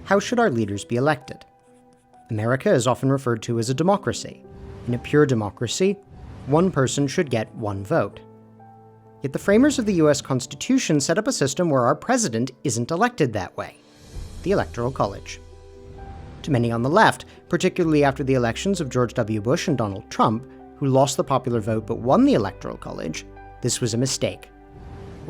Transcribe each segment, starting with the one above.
How should our leaders be elected? America is often referred to as a democracy. In a pure democracy, one person should get one vote. Yet the framers of the US Constitution set up a system where our president isn't elected that way: the Electoral College. To many on the left, particularly after the elections of George W. Bush and Donald Trump, who lost the popular vote but won the Electoral College, this was a mistake.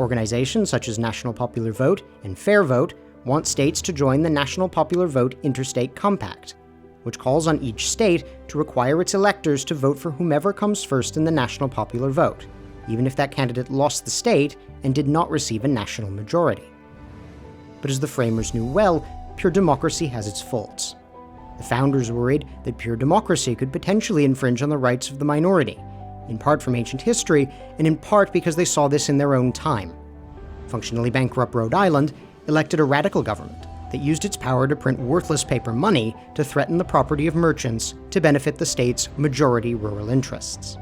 Organizations such as National Popular Vote and Fair Vote want states to join the National Popular Vote Interstate Compact, which calls on each state to require its electors to vote for whomever comes first in the national popular vote, even if that candidate lost the state and did not receive a national majority. But as the framers knew well, pure democracy has its faults. The founders worried that pure democracy could potentially infringe on the rights of the minority, in part from ancient history, and in part because they saw this in their own time. Functionally bankrupt Rhode Island elected a radical government that used its power to print worthless paper money to threaten the property of merchants to benefit the state's majority rural interests.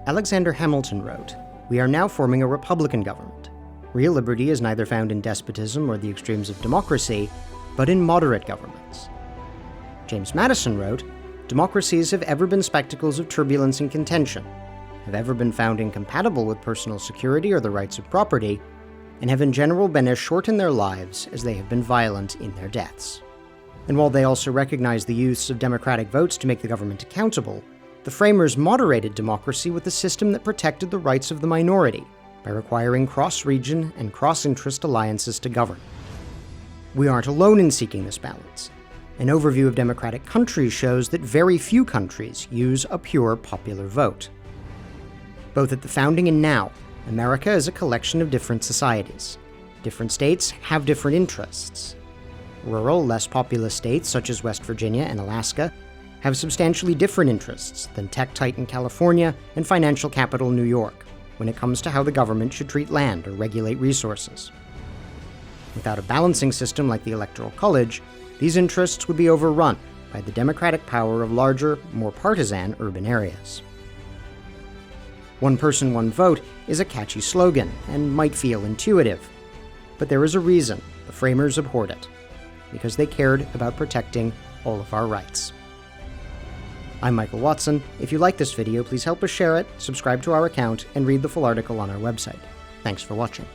Alexander Hamilton wrote, "We are now forming a republican government. Real liberty is neither found in despotism or the extremes of democracy, but in moderate governments." James Madison wrote, "Democracies have ever been spectacles of turbulence and contention, have ever been found incompatible with personal security or the rights of property, and have in general been as short in their lives as they have been violent in their deaths." And while they also recognized the use of democratic votes to make the government accountable, the framers moderated democracy with a system that protected the rights of the minority by requiring cross-region and cross-interest alliances to govern. We aren't alone in seeking this balance. An overview of democratic countries shows that very few countries use a pure popular vote. Both at the founding and now, America is a collection of different societies. Different states have different interests. Rural, less populous states such as West Virginia and Alaska have substantially different interests than tech titan California and financial capital New York when it comes to how the government should treat land or regulate resources. Without a balancing system like the Electoral College, these interests would be overrun by the democratic power of larger, more partisan urban areas. One person, one vote is a catchy slogan and might feel intuitive, but there is a reason the framers abhorred it, because they cared about protecting all of our rights. I'm Michael Watson. If you like this video, please help us share it, subscribe to our account, and read the full article on our website. Thanks for watching.